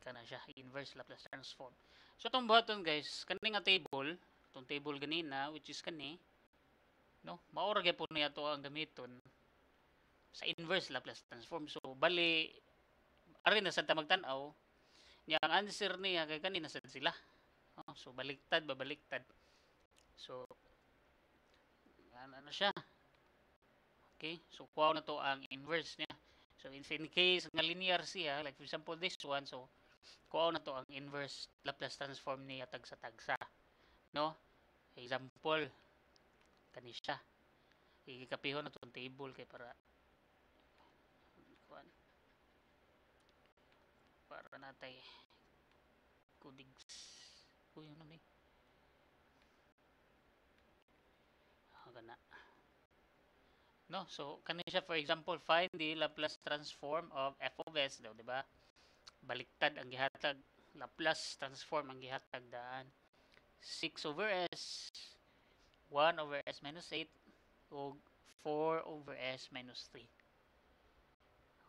kana siya, inverse Laplace transform. So itong buhaton guys, kani nga table, itong table ganina which is kani, no? Maura gyapon niya to ang gamiton sa inverse Laplace transform. So bali ari na sa magtan-aw, nya ang answer niya kay kanina sad sila. Oh, so baliktad babaliktad. So ano siya? Okay? So kuha na to ang inverse niya. So in case nga linear siya, like for example this one, so kuha na to ang inverse Laplace transform niya tagsa-tagsa. No? Example, kani siya. Ikapihon na itong table kay para natay kudigs. Uy, ano ni? Gana. No, so kani siya for example, find the Laplace transform of f of s daw, di ba? Baliktad ang gihatag, Laplace transform ang gihatag daan 6 over s, 1 over s minus 8 o 4 over s minus 3.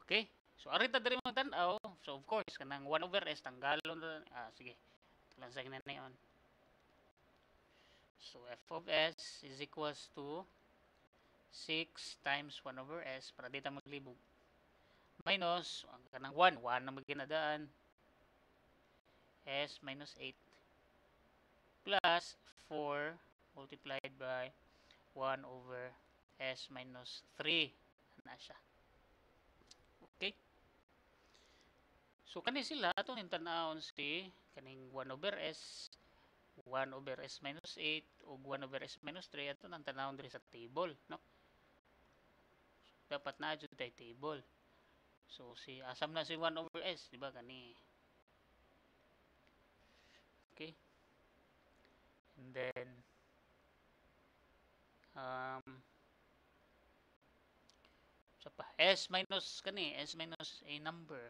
Okay? So arita diri mo tan-aw. So of course kanang 1 over s tanggalon sige. Lansay na yon. So f of s is equals to 6 times 1 over s para dito maglibog. Minus ang kanang 1 na maginadaan. S minus 8 plus 4 multiplied by 1 over s minus 3 na siya. Okay? So kani sila ato ning tan-awon si kaning 1 over s, 1 over s minus 8 ug 1 over s minus 3 ato nang tan-awon diri sa table, no? So, dapat na jud tay table. So si asam na si 1 over s, di ba kani? Okay? And then so pa s minus kani, s minus a number.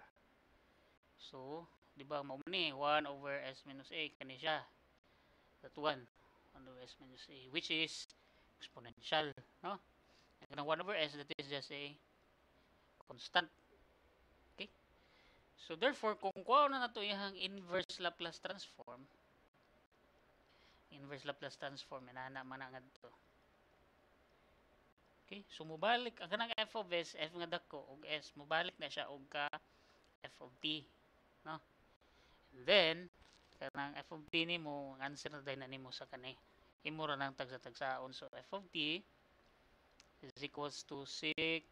So, di ba mao ni 1 over s minus a kani siya. That 1 over s minus a which is exponential, no? Kanang 1 over s that is just a constant. Okay? So therefore kung kuha na nato iyang inverse Laplace transform, inana man nga dito. Okay? So mubalik ang kanang f of s, f nga dako og s, mubalik na siya og ka f of t, no? And then kanang f of t nimo ang answer na din nimo sa kani imo ra nang tagsa-tagsaon. So f of t is equals to 6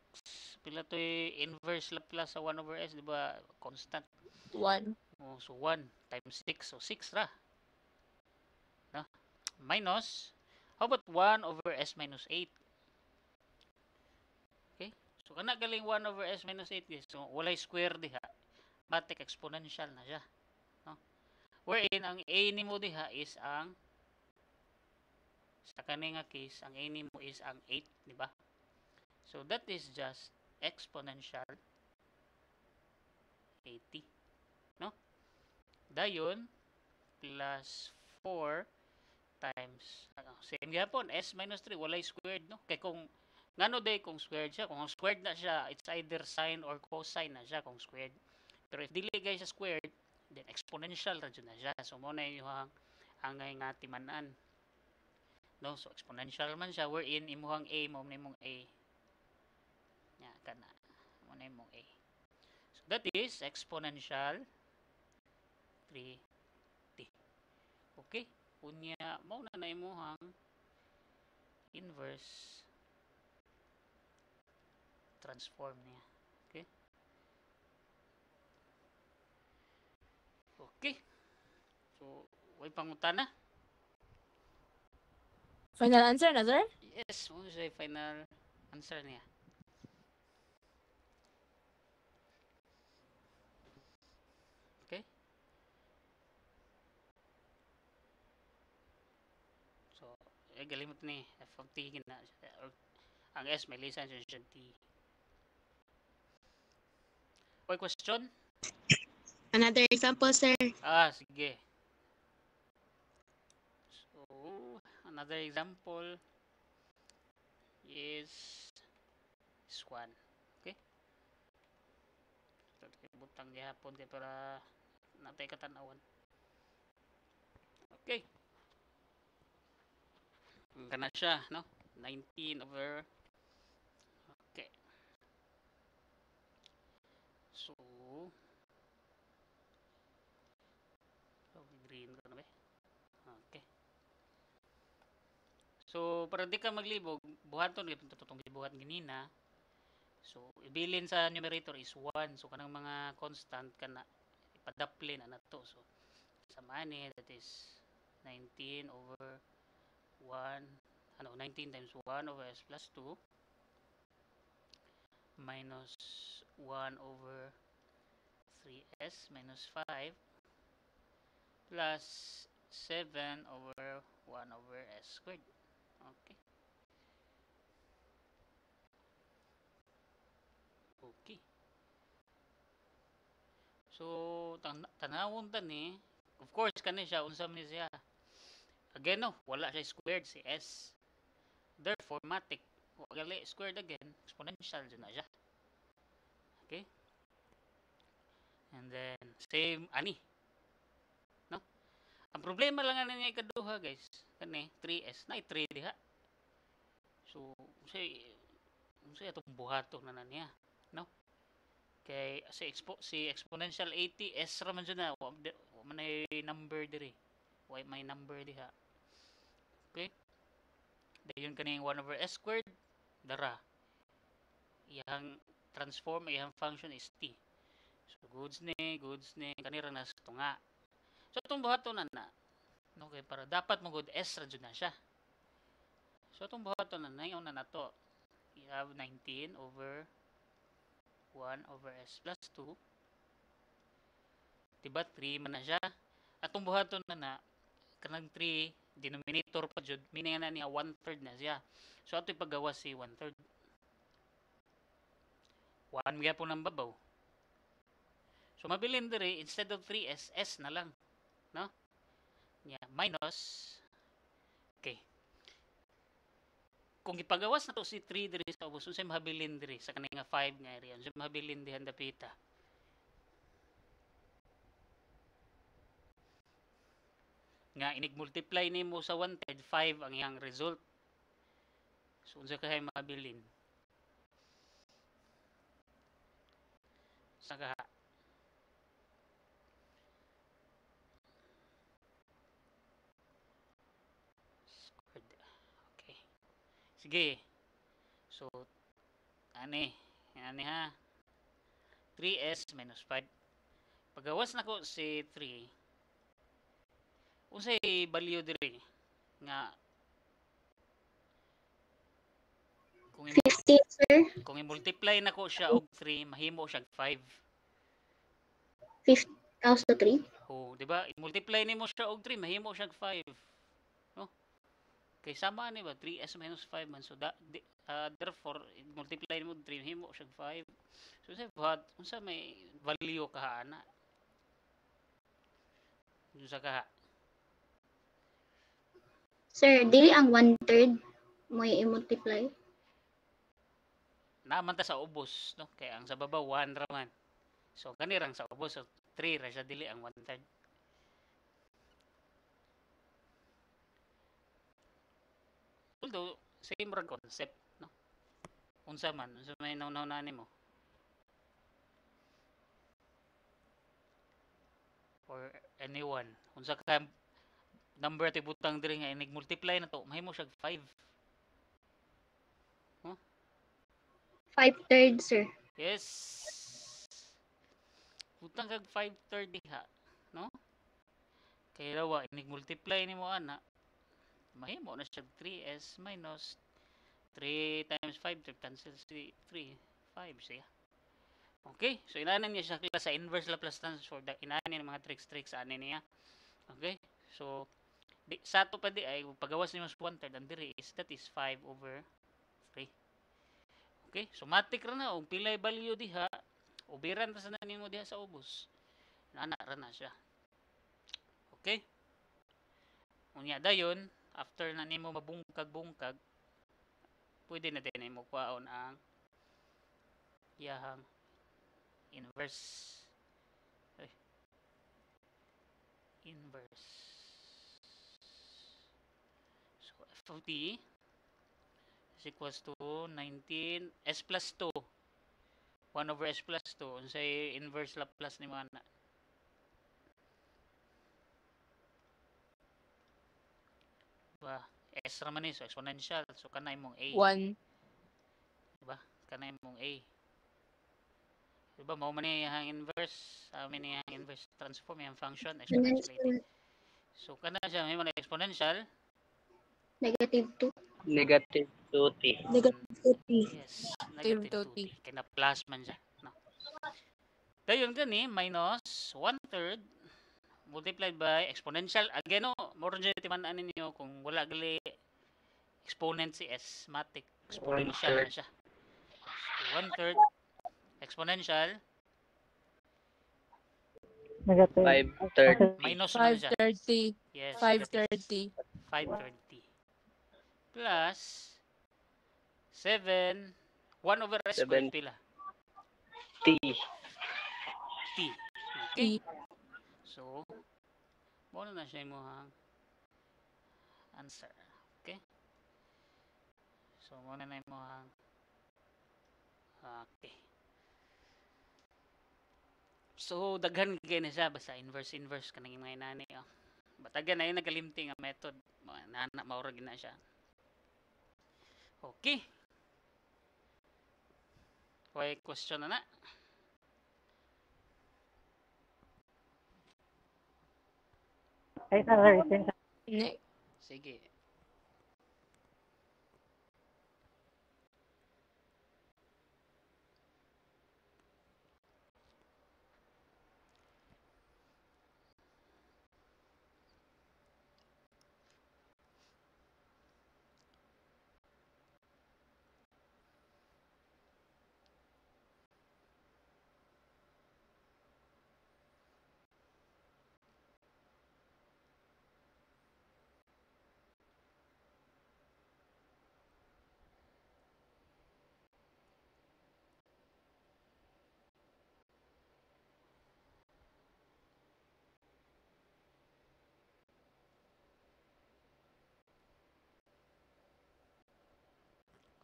pila to inverse Laplace sa 1 over s, di ba? Constant 1. oh, so 1 times 6, so 6 ra, no? Minus how about 1 over s minus 8? Okay, so kana galing 1 over s minus 8 guys, so walay square diha, matik exponential na siya, no? Wherein ang a nimo diha is ang sa kani nga case ang a nimo is ang 8, di ba? So that is just exponential 80, no? Dayon plus 4 times same gyapon s minus 3 walay squared, no? Kay kung ngano day kung squared siya, kung squared na siya, it's either sine or cosine na siya kung squared. Pero if dili guys sa squared, then exponential ra jud na siya. So mo na yung angay nga timan-an, no? So exponential man siya wherein imuhang a mo na imong a nya kana mo na imong a. So that is exponential 3t. Okay? Unya mao na imuhang inverse transform niya. Okay? Okay. So, way pangutana? Final answer na, sir? Yes, mo siya final answer niya. Okay? So, galimot ni f of t gina or ang s may lisan siya t. Okay, question? Another example, sir. Sige. So, another example is this one. Okay? So, butang gihapon kay para natay katanawan. Okay. Kana siya, no? 19 over. Okay. So, green ko na ba? Okay. So, para di ka maglibog, buhaton ito itong gibuhat ginina. So, ibilin sa numerator is 1. So, kanang mga constant kana ipadaple na nato. So, samahan ni that is 19 over 1. 19 times 1 over s plus 2 minus 1 over 3s minus 5 plus 7 over 1 over s squared. Okay. Okay. So, tanawon ta ni, of course, kani siya, unsa man siya. Again, no, wala siya squared, si s. Therefore, matic, wala squared again, exponential dyan na siya. Okay? And then, same, ani. No? Ang problema lang nga niya ikaduha, guys. Kani, 3s. Na 3 diha. So, say itong buhato na niya. No? Kay, si exponential 80, s raman dyan na. Wa man ay number diri. Why may number diha. Okay? Dayon kaning 1 over s squared, dara. Iyang transform, iyang function is t. So, goods ni, kanira na sa tunga. So, itong buhato na na. Okay, para dapat mo good s radyo na siya. So, itong buhato na na, yung na to. You have 19 over 1 over s plus 2. Diba, 3 man na siya. At itong buhato na na, kanang 3, denominator pa jud, meaning na niya 1/3 na siya. So, ito ipagawa si 1/3. 1 mga po ng babaw. So, mabilin diri, instead of 3s, s na lang. No? Yeah, minus, okay. Kung ipagawas na to si 3 diri sa ubos, unsay mahabilin diri sa kanang 5 nga area, unsay mahabilin dihan dapita. Nga inig-multiply nimo sa 1/3, 5 ang iyang result. So, unsa kay mahabilin? Sa kaha? Squared. Okay. Sige. So, ani ha. 3s minus 5. Pagawas na ko si 3. Unsay value diri nga Fifteen, sir. kung i-multiply na ko siya og 3, mahimo siya 5. 50 cows to 3. Oh, di ba? I-multiply nimo siya og 3, mahimo siya 5. No? Kay sama ni ba 3s minus 5 man. So therefore, i-multiply nimo og 3, mahimo siya 5. So say what? Unsa may value kaha ana? Unsa kaha? Sir, dili ang 1/3 mo i-multiply. Naman ta sa ubos, no? Kay ang sa baba 1 ra man. So kanirang sa ubos, so 3 ra siya dili ang 1/3. Although same ra concept, no? Unsa may naunaw na nimo? Or anyone. Unsa ka number ti butang diri nga inig-multiply na to, mahimo siya 5. 5/3, sir. Yes. Butang kag 5/3 diha, no? Kay rawa inig-multiply nimo ana, mahimo na siya 3s minus 3 times 5 cancel si 3, 5 siya. Okay, so inanan niya siya klase sa inverse Laplace transform. Inanan niya mga tricks ani niya. Okay, so sa to pa di ay pagawas niyo sa 1/3 ang diri is that is 5 over 3. Okay, so matik ra na og pilay value diha, ubiran ta sa nimo diha sa ubos. Ana ra na siya. Okay? Unya dayon, after na nimo mabungkag-bungkag, pwede na din mo kuhaon ang iyahang inverse. Okay. inverse. So f of t is equals to 19 s plus 2. 1 over s plus 2. Unsay inverse Laplace ni mana. Diba? S raman ni, so exponential. So kanay mong a. 1. Diba? Kanay mong a. Diba? Mao man ni ang inverse. Amin ni ang inverse transform yung function. Exponential. So kana siya may mga exponential. Negative 2. Negative 2t. Negative 2t. Yes. Negative Negative 2t. 2t. Kaya na plus man siya. No? Dayon gani minus 1/3 multiplied by exponential. Again no, more dyan timan-an ninyo kung wala gali exponent si s, matic. Exponential na siya. So 1/3 exponential Negative. 5/3. minus man siya. 530. Yes. 530. 530 plus 7 1 over s squared 7. pila T. t. Okay? T. So mo na siya imong answer. Okay? So mo na imong okay. So daghan gyud na siya basta inverse kanang mga inani oh. Batagan na yun nagalimti nga method. Nana maurag na siya. Okay. Okay, question na na. Ay, sir. Next. Sige.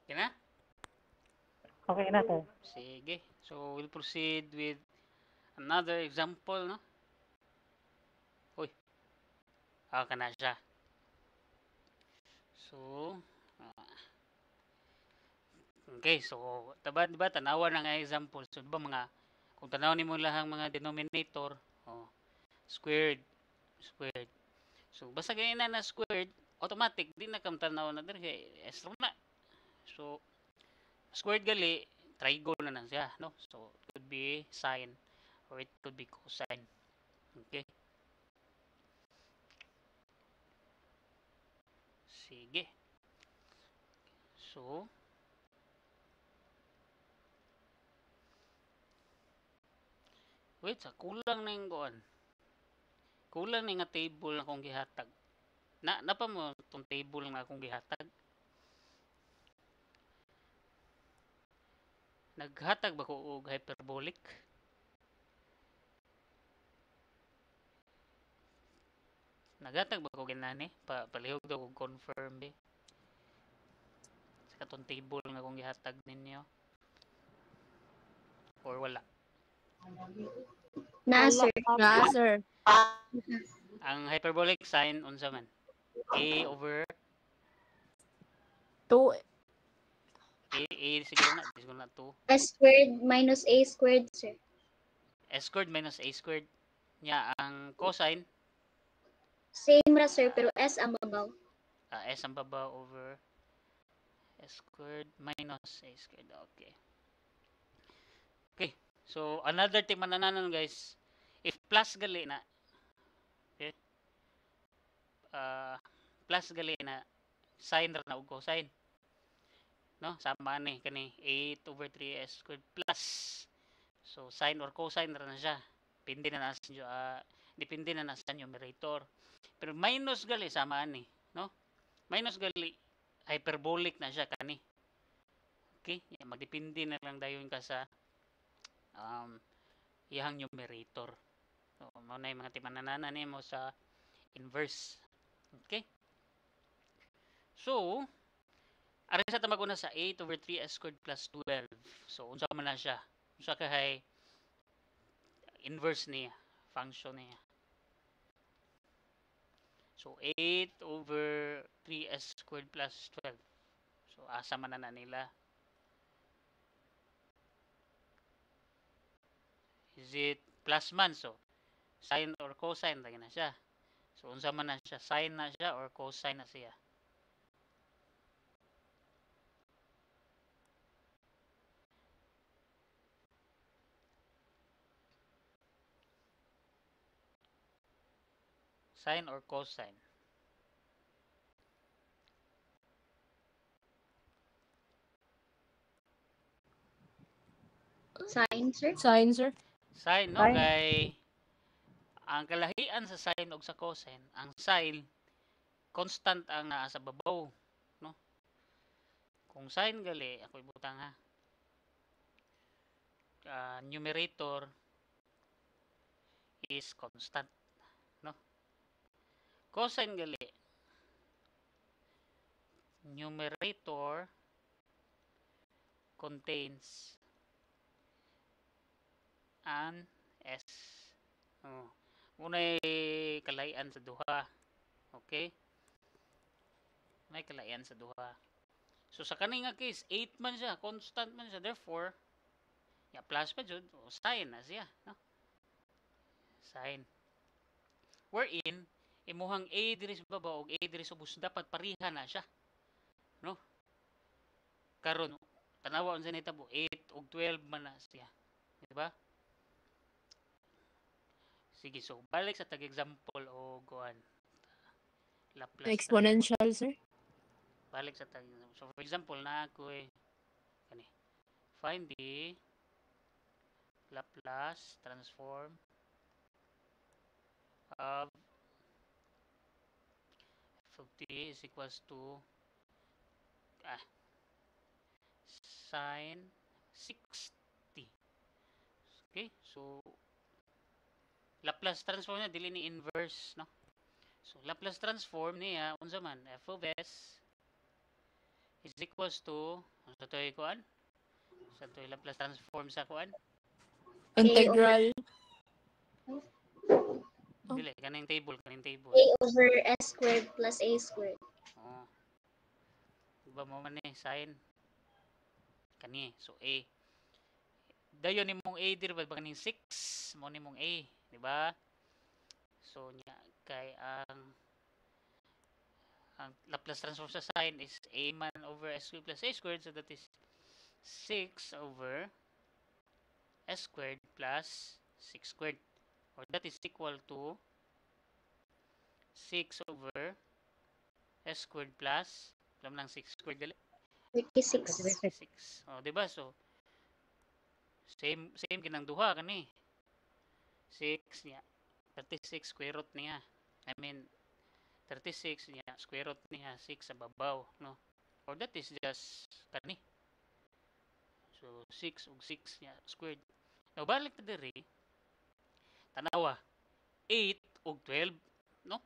Okay na? Okay na, sir. Sige. So, we'll proceed with another example, no? Uy. Ka na siya. So, okay. So, diba, tanawan na nga example. So, diba mga, kung tanaw ni mo lang mga denominator, oh, squared. So, basta ganyan na squared, automatic, di na kam tanaw na din. S na. So, squared gali, triangle na lang siya, no? So, it could be sine or it could be cosine. Okay? Sige. So, wait, sa kulang na yung kuan. Kulang na nga table na akong gihatag. Napa mo itong table na akong gihatag? Naghatag ba ko og hyperbolic? Naghatag ba ko ginani? Palihog daw kog confirm be. Sa katong table nga akong gihatag ninyo. Or wala. Na, sir. Na, sir. Ang hyperbolic sign unsa man? A over 2. A siguro na, siguro na 2. S squared minus A squared, sir. S squared minus A squared. Nya ang cosine, Same ra, sir, pero S ang babaw. S ang baba over S squared minus A squared. Okay. Okay. So, another thing manananon guys. If plus gali na, okay? Plus gali na, sine ra na ug cosine. No? Sama ni kani 8 over 3s squared plus. So, sine or cosine ra na siya. Depende na sa depende na sa numerator. Pero minus gali sama ni, no? Minus gali hyperbolic na siya kani. Okay? Magdepende na lang dayon ka sa iyang numerator. So, Mao na yung mga timanananan nimo sa inverse. Okay? So, ari sa tamag una sa 8 over 3s squared plus 12. So, unsa man na siya? Unsa kahay inverse niya, function niya. So, 8 over 3s squared plus 12. So, asa man na nila? Is it plus man? So, sine or cosine lagi na siya. So, unsa man na siya? Sine na siya or cosine na siya? Sine or cosine? Sign, sir? Sign, sir. Sine, no? Sine. Kay ang kalahian sa sine ug sa cosine, ang sine constant ang naa sa babaw, no? Kung sine gali, ako ibutang ha. Numerator is constant, no? Cosine gali, numerator contains an s. Oh. Unay kalayan sa duha. Okay? May kalayan sa duha. So sa kani nga case, 8 man siya, constant man siya. Therefore, plus pa jud, sine na siya, no? Sine. Wherein imuhang a diri sa baba ug a diri sa ubos dapat pareha na siya, no? Karon tanawa unsa nitabo 8 ug 12 man na siya, di ba? Sige, so balik sa tag-example o kuan. Laplace Exponential, sir. balik sa tag. So for example na ako kani. Find the Laplace transform of f of t is equals to sine 60. Okay, so Laplace transform na dili ni inverse, no? So Laplace transform niya unsa man f of s is equals to sa toy kuan? Sa toy Laplace transform sa kuan? Integral. Oh. Dili kaning table, kaning table. A over s squared plus a squared. Oh. Diba mo man sine kani. So a. Dayon nimong a diri ba kaning 6 mo nimong a, di ba? So nya kay ang Laplace transform sa sine is a man over s squared plus a squared, so that is 6 over s squared plus 6 squared, or that is equal to 6 over s squared plus alam lang 6 squared gali 36. 6. Oh, di ba? So same kinang duha kani. 6 niya 36 square root niya. I mean 36 niya square root niya 6 sa babaw, no? Or that is just kani. So 6 ug 6 niya squared. Now balik ta diri. Tanawa. 8 ug 12, no?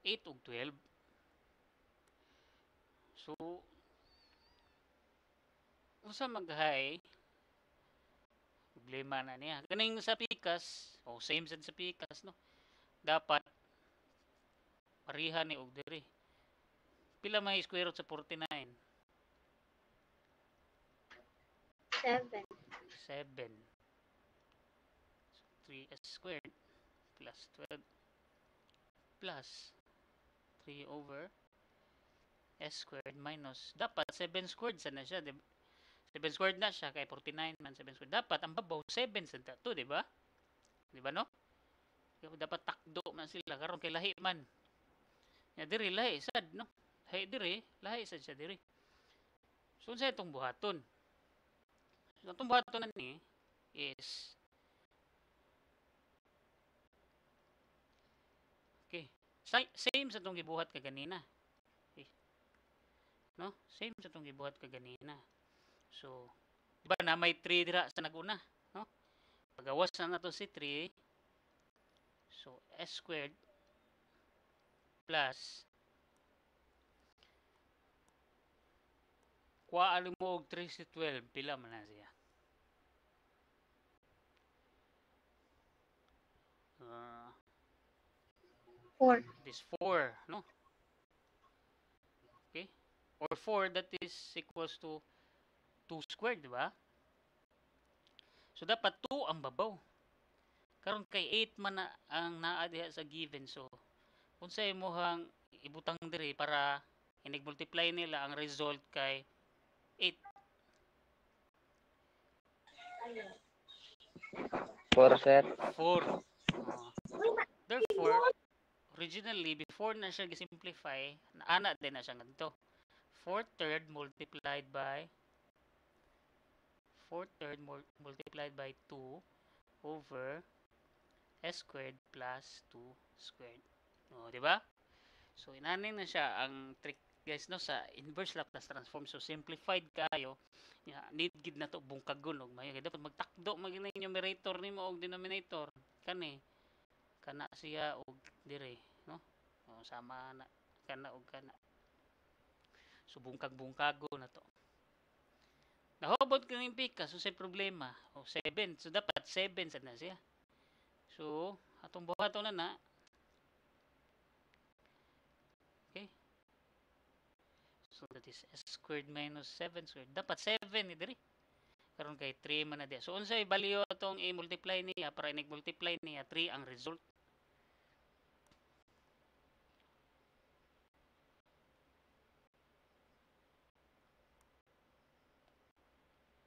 8 ug 12. So unsa maghay problema na niya. Kaning sa pikas, same sad sa pikas, no? Dapat pareha ni og diri. Pila may square root sa 49? 7. 7. So 3s squared plus 12 plus 3 over s squared minus dapat 7 squared sana siya, di ba? 7 squared na siya kay 49 man 7 squared. Dapat ang babaw 7 sad to, di ba? Di ba no? Dapat takdo man sila karon kay lahi man. Ya diri lahi sad, no? Lahi sad siya diri. So unsa itong buhaton? So itong buhaton ni is okay. Same sa itong gibuhat ka ganina. Okay. No? Same sa itong gibuhat ka ganina. So, di ba na may 3 dira sa naguna, no? Pagawas na nato si 3, So, S squared plus kuhaan mo og 3 to 12, pila man na siya? Four. This 4, no? Okay? Or 4 that is equals to 2 squared, di ba? So, dapat 2 ang babaw. Karon kay 8 man na ang naa diha sa given. So, unsay imong ibutang diri para inig-multiply nila ang result kay 8. 4, sir. 4. Therefore, originally, before na siya gisimplify, naana din na siya ngadto. 4 third multiplied by 2 over s squared plus 2 squared. O, di ba? So, inanin na siya ang trick guys no sa inverse Laplace transform. So, simplified kayo. Need gid na to bungkagon og mayo. Dapat magtakdo magina yung numerator nimo og denominator. Kani kana siya og dire, no? O, sama na kana og kana. So, bungkag-bungkago na to. Nahobot kaning pika, so say problema. O 7. So dapat 7 sad na siya. So atong buhaton na. Okay? So that is s squared minus 7 squared. Dapat 7 ni diri. Karon kay 3 man na diya. So unsay value atong i-multiply niya para inig-multiply niya 3 ang result.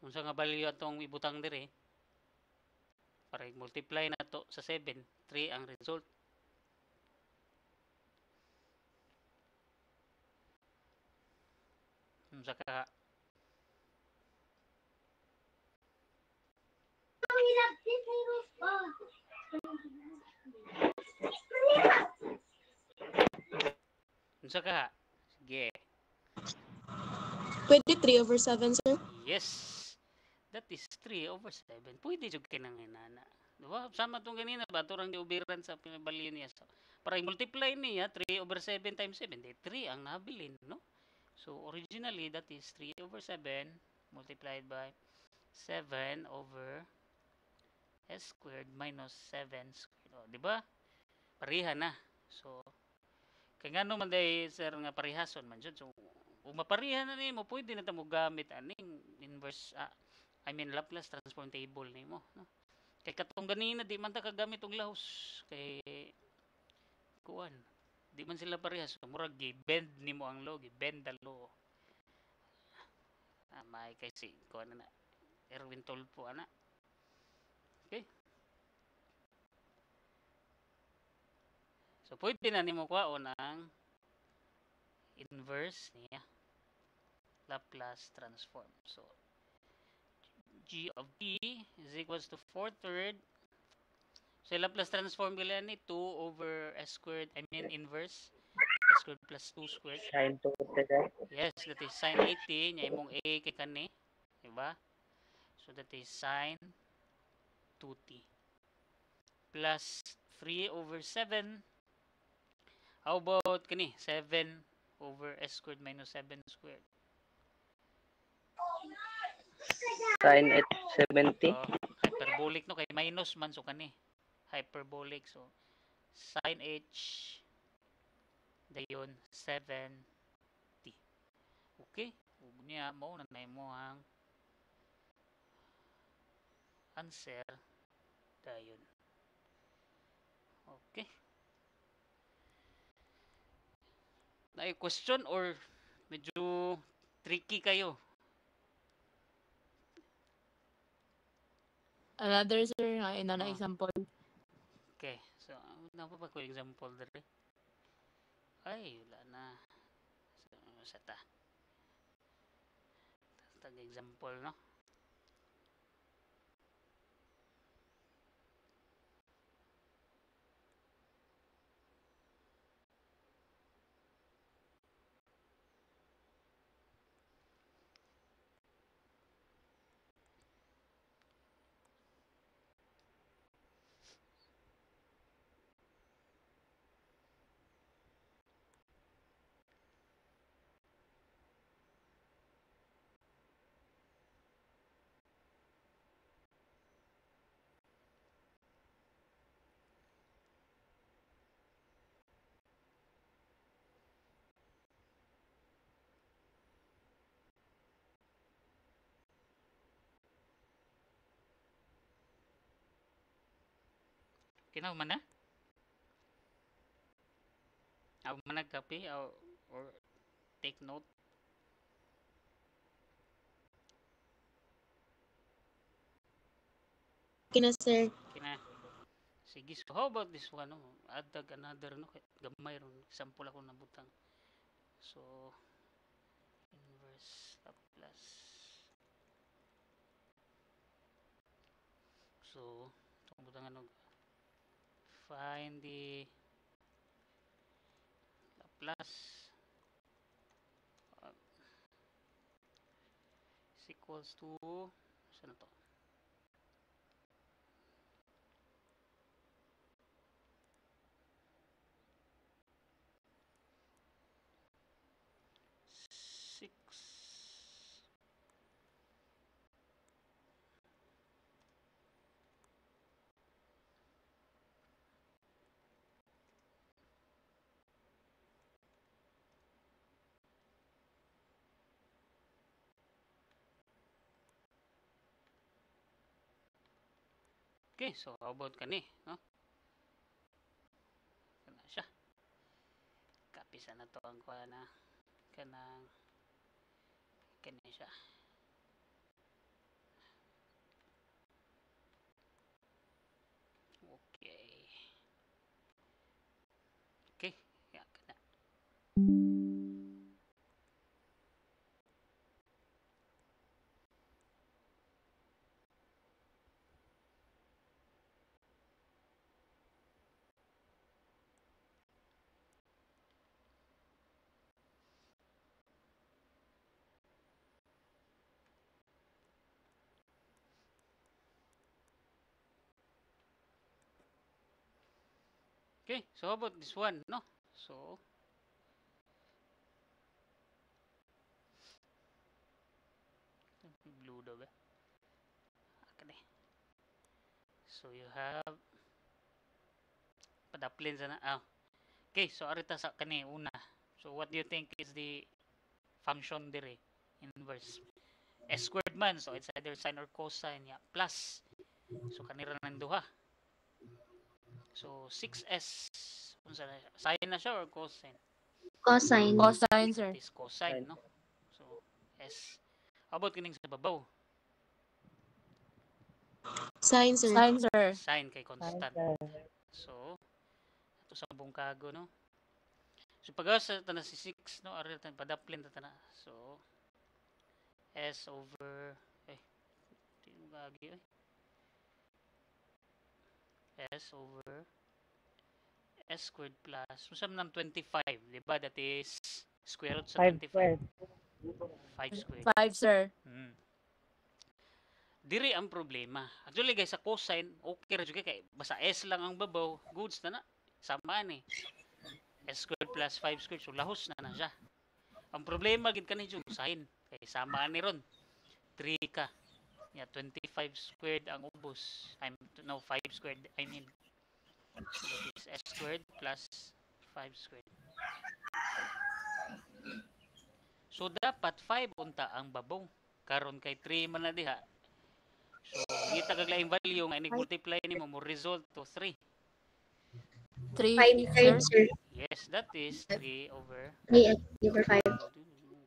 Unsa nga value atong ibutang diri para i-multiply na to sa 7, 3 ang result. Unsa ka unsa ka? Sige. Pwede 3 over 7, sir? Yes. That is 3 over 7. Pwede jud kinang inana. Diba? Sama tong ganina ba turang giubiran sa pinabalyo niya. So, para i-multiply niya 3 over 7 times 7, di 3 ang nabilin, no? So originally that is 3 over 7 multiplied by 7 over s squared minus 7 squared. O, di ba? Pareha na. So kay ngano man day sir nga parehason man jud. So kung mapareha na nimo, pwede na ta mo gamit aning inverse Laplace transform table nimo, no? Kay katong ganina di man ta kagamit og lahos kay kuan. Di man sila parehas. So, murag gi-bend nimo ang law, gi-bend the law. May kay si kuan na Erwin Tolpo ana. Okay? So pwede na nimo kuhaon ang inverse niya Laplace transform. So g of t is equals to 4 third. So Laplace transform gila ni 2 over s squared, inverse s squared plus 2 squared. Sin 2t, sir. Yes, that is sin 80 nya imong a kay kani, di ba? So that is sin 2t plus 3 over 7. How about kani 7 over s squared minus 7 squared. Sin 70. Hyperbolic no kay minus man so kani. Hyperbolic so sin h dayon 7t. Okay? Ug niya mao na mo ang answer dayon. Okay. Na question or medyo tricky kayo? Another, sir, nga na Ah. example. Okay. So, napa pa ko example dere? Ay, wala na. So, sa ta. Tag example, no? Kinaw man na? Aw man nagkape or take note. Okay na, sir. Kina. Sige, so how about this one? No? Add another, no? Gamay ron. Sample ako nabutang. So, inverse Laplace. So, itong butang ano, find the Laplace is equals to, saan na to? Six. Okay, so how about kani, no? Kana siya. Kapisa na to ang kuha na kanang kani siya. Okay. Okay, ya kana. Okay, so how about this one, no? So, blue daw ba? Kani. So you have padaplin sana. Okay, so arita sa kani una. So what do you think is the function dire? Inverse. S squared man, so it's either sine or cosine, ya. Plus. So kanira nang duha. So 6s unsa na siya? Sine na siya or cosine? Cosine. Cosine, sir. It is cosine, no? So S. How about kining sa babaw? Sine, sir. Sine, sir. Sine kay Fine, constant. sir. So ato sa bungkago, no? So pag sa tana si 6, no, ari tan padaplin ta tana. So S over di mo gagi S over S squared plus sum ng 25, di ba? That is square root sa 5 25. squared. 5 squared. 5, sir. Diri ang problema. Actually guys, sa cosine, okay ra jud kay basta S lang ang babaw, goods na na. Sama ni. S squared plus 5 squared, so lahos na na siya. Ang problema gid kani jud sine. Kay sama ni ron. 3 ka. Yeah, 25 squared ang ubos. No, 5 squared, I mean. So that is S squared plus 5 squared. So dapat 5 unta ang babaw. Karon kay 3 man na diha. So ngita kag laing value nga inig-multiply nimo mo result to 3. 3, 5 thirds, sir. Yes, that is 3 over 3 over 5.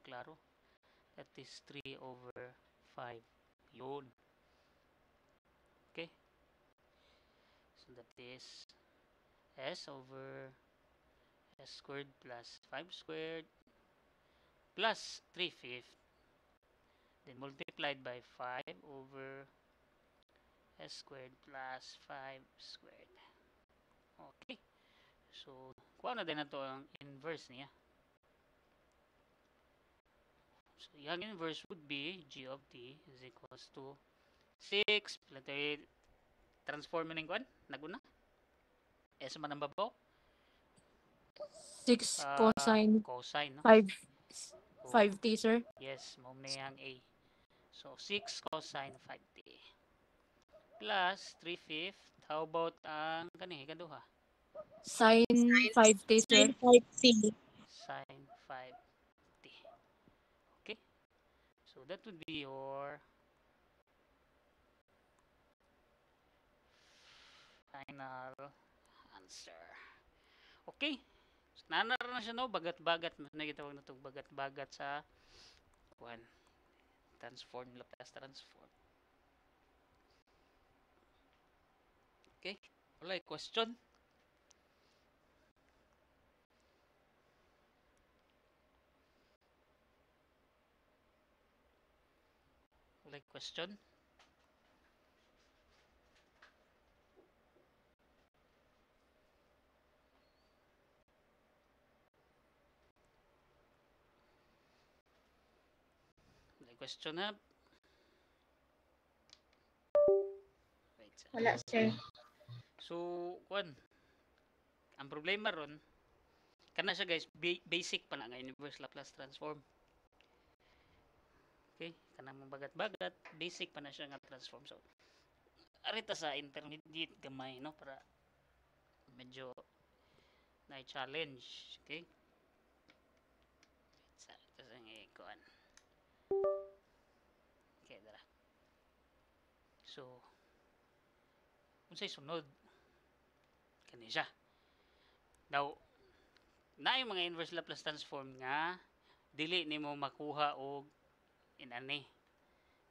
klaro. That is 3 over 5. Yun. Okay. So that is S over S squared plus 5 squared plus 3/5. Then multiplied by 5 over S squared plus 5 squared. Okay. So, kuha na din na to ang inverse niya. So, yung inverse would be g of t is equals to 6. Transform ng kuan? Naguna? S man ang babaw? 6 cosine. Cosine, no? 5, So, 5t, sir. yes, mo na yung A. So, 6 cosine 5t. Plus 3/5. How about ang kaduha? Sine 5t, sir. Sine 5t. Sine 5t. Okay? So, that would be your Final answer. Okay. So, nanar na siya no, bagat-bagat. Nagitawag na itong bagat-bagat sa kuan. Transform, Laplace transform. Okay. Wala question. Wala question. Wala question na. Wait. Wala, sir. So, kuan. Ang problema ron, kana siya guys, basic pa na nga inverse Laplace transform. Okay, kana mong bagat-bagat, basic pa na siya nga transform. So, arita sa intermediate gamay no para medyo na-challenge, okay? Sa ito sa kuan. Okay, dara. So, unsay sunod? Kani siya. Now, na yung mga inverse Laplace transform nga dili nimo makuha og inani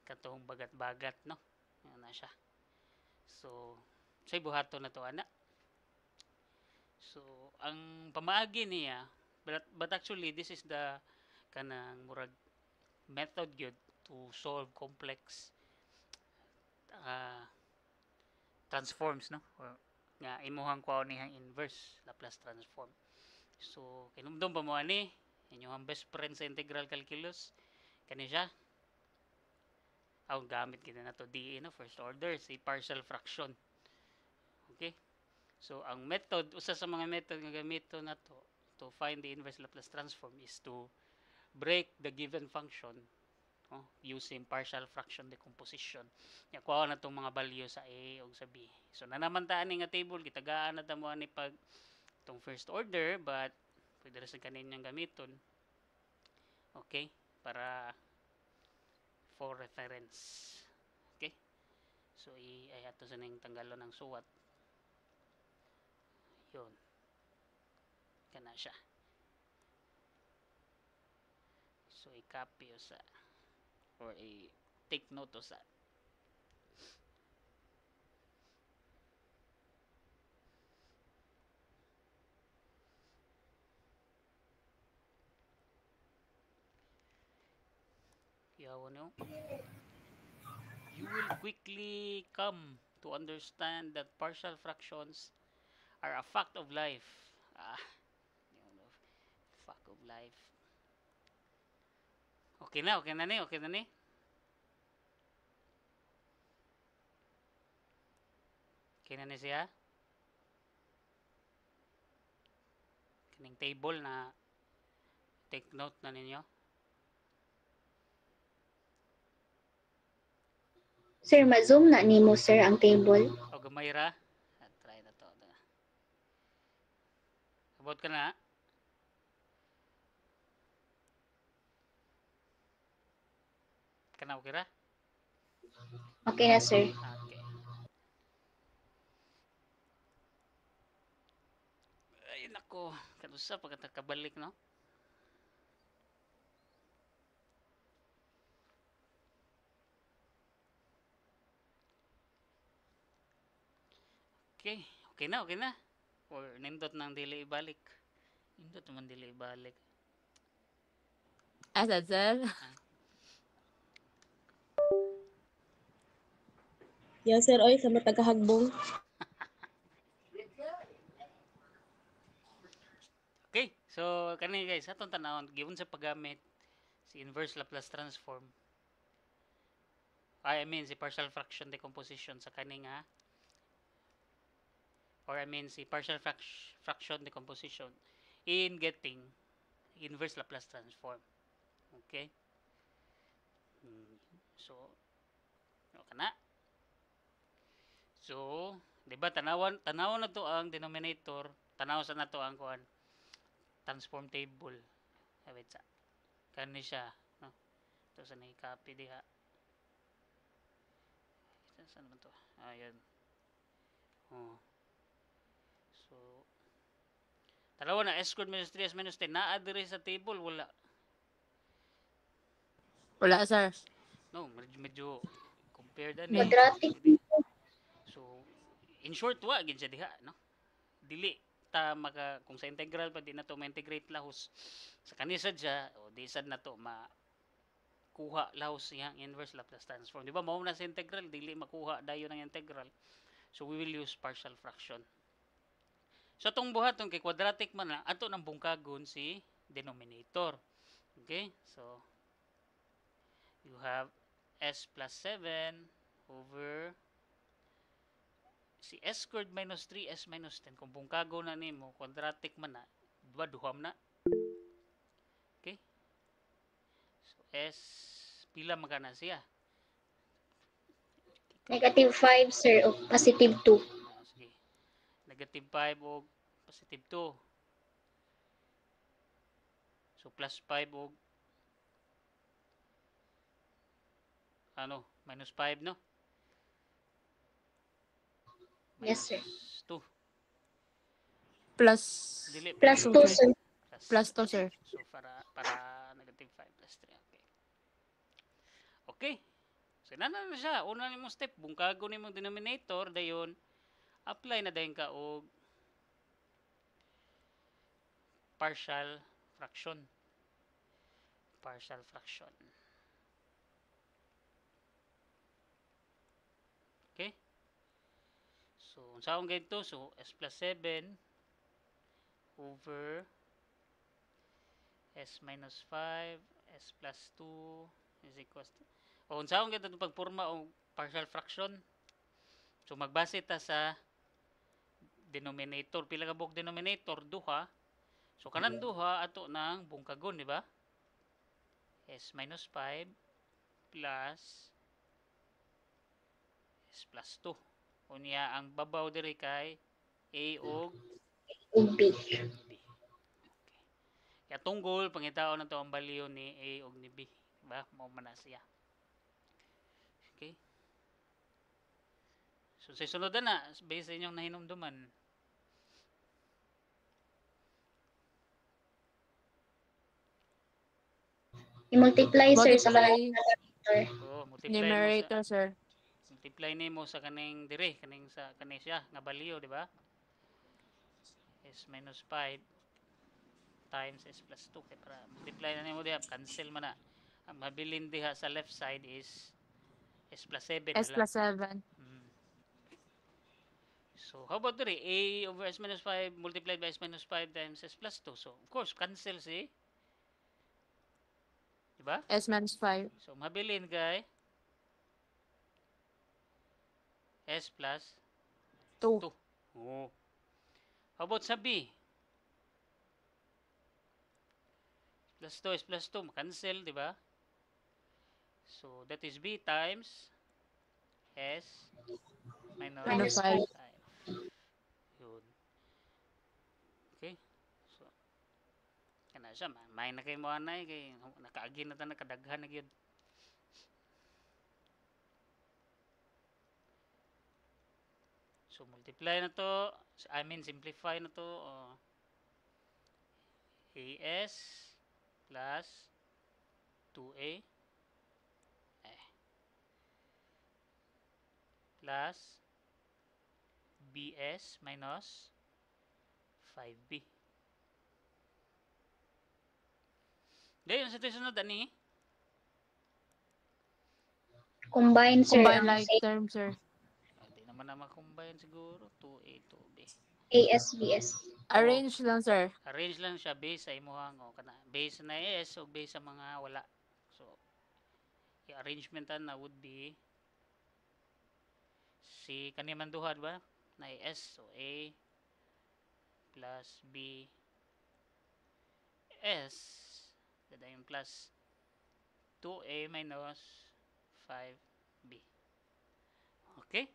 katong bagat-bagat no. Yan na siya. So, say buhaton na to ana. So, ang pamaagi niya but actually this is the kanang murag method gyud to solve complex transforms no or nga imuhang kuha nihang inverse Laplace transform. So, kinumdum pa mo ani inyong best friend sa integral calculus kani siya. Aw gamit kita na to DE no first order si partial fraction. Okay? So ang method usa sa mga method nga gamito na to find the inverse Laplace transform is to break the given function using partial fraction decomposition. Ya kuha na tong mga value sa A o sa B. So nanamantaan ni nga table gitagaan na ta mo ani pag tong first order but pwede ra sa kaninyang gamiton. Okay? Para for reference. Okay? So, ay ato sa nang tanggalon ng suwat. Yun. Kana siya. So, i-copy o sa or i-take note o sa yawon nyo. You will quickly come to understand that partial fractions are a fact of life. Fact of life. Okay na ni. Okay na ni siya. Kining table na take note na ninyo. Sir, ma-zoom na nimo, sir, ang table. O gamay ra. Try na to. Abot ka na. Kana okay ra? Okay na, sir. Okay. Ay nako, kanusa pagkabalik no? Okay, okay na. Or nindot nang dili ibalik. Nindot naman dili ibalik. Asa, sir? Yo, sir, oy, sa matagahagbong. Okay, so kani guys, atong tanawon given sa paggamit si inverse Laplace transform. I mean si partial fraction decomposition sa kani nga or I mean si partial fraction decomposition in getting inverse Laplace transform. Okay? So, kana. So, di ba tanawon na to ang denominator, tanaw sa nato ang kuan transform table. Wait sa. Kani siya, no? Ito sa na-copy diha. Saan naman to? Ayan. Oh. Dalawa na S squared minus 3S minus 10. Naa diri sa table, wala. Wala, sir. No, medyo compared ani. Quadratic. So, in short, wa gid siya diha, no? Dili ta maka kung sa integral pa di na to ma-integrate lahos sa kanisad siya o di sad na to kuha lahos yang inverse Laplace transform. Di ba mao na sa integral dili makuha dayon ang integral. So we will use partial fraction. So tong buhaton kay quadratic man na ato nang bungkagon si denominator. Okay? So you have s plus 7 over si s squared minus 3s minus 10 kung bungkago na nimo quadratic man na duham na. Okay? So s pila magana siya? Negative 5, sir, o positive 2. Sige. Negative 5 o positive 2. So plus 5 o minus 5, no? Yes, sir. 2. Plus, Dili, Plus Two, 2, sir. sir. plus 2, sir. So para negative 5 plus 3. Okay. Okay. So na siya. Una nimong step, bungkago nimong denominator dayon apply na dayon ka og partial fraction. Partial fraction. Okay? So, unsaon ganito? So, s plus 7 over s minus 5, s plus 2 is equals to... O, unsaon ganito itong pagporma o partial fraction? So, magbase ta sa denominator. Pila ka buok denominator? Duha. So, kanan duha ato ng bungkagon, di ba? S minus 5 plus S plus 2. Unya ang babaw diri kay A ug B. B. Okay. Kaya tunggol, pangitaon na to ang baliw ni A ug ni B. Diba? Mao man na siya. Okay. So, sa sunod na, based sa inyong nahinumduman. I-multiply, sir, sa Multiply kanang numerator. So, multiply mo sa numerator, sir. multiply nimo sa kaning dire, kaning sa kaning siya nga baliw, di ba? S minus 5 times S plus 2 kay para multiply na nimo diha, cancel man na. Ang mabilin diha sa left side is S plus 7 S plus 7. So, how about dire? A over S minus 5 multiplied by S minus 5 times S plus 2. So, of course, cancel si. Diba? S minus 5. So, mabilin kay S plus 2. 2. Oh. How about sa B? Plus 2 is plus 2. Cancel, di ba? So, that is B times S minus Minus 5. 5. Yun. Okay. So, kana siya. May na kayo mo anay. Kay, nakaagi na ta nakadaghan na yun. So, multiply na to. I mean, simplify na to. AS plus 2A plus BS minus 5B. Dahil sa sunod ani, Combine, sir. Combine ang like term, sir. hindi naman na makombine siguro. 2A, 2B. ASBS. Arrange lang, sir. Arrange lang siya based sa imuhang o kana. Based na AS o based sa mga wala. So, i-arrangement na would be si kaniman duha, ba? Na AS. So, A plus B S. Dada yung plus 2A minus 5B. Okay?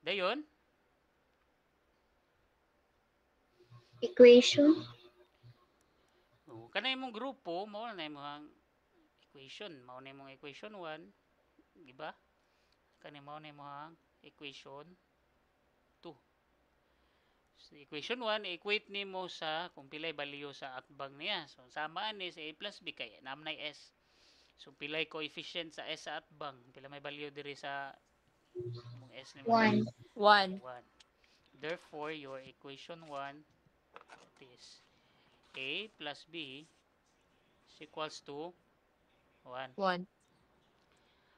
Dayon, Equation. kanay mong grupo, mao na imong equation. Mao na imong equation 1, di ba? Kanay mao na imong equation 2. So, equation 1, equate nimo sa kung pilay value sa atbang niya. So, samaan ni sa A plus B kay namnay S. So, pilay coefficient sa S sa atbang. Pila may value diri sa mong S nimo? 1. 1. 1. Therefore, your equation 1 is A plus B is equals to 1. 1.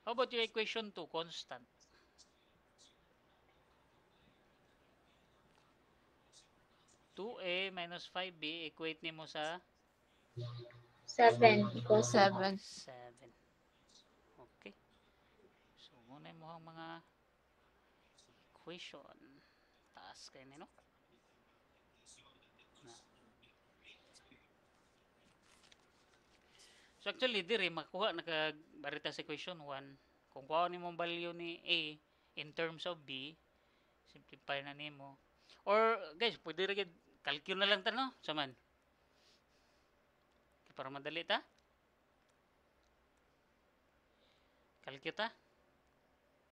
How about your equation 2, constant? Two A minus 5B equate nimo sa 7 equals 7. 7. Okay. So, muna mo ang mga equation. Taas kayo no? So, actually, diri, makuha nakabarita sa equation 1. Kung kuha ni mong value ni A in terms of B, simplify na nimo. Or, guys, pwede rin calculate na lang ta, no? Saman. Para madali ta. Calculate ta.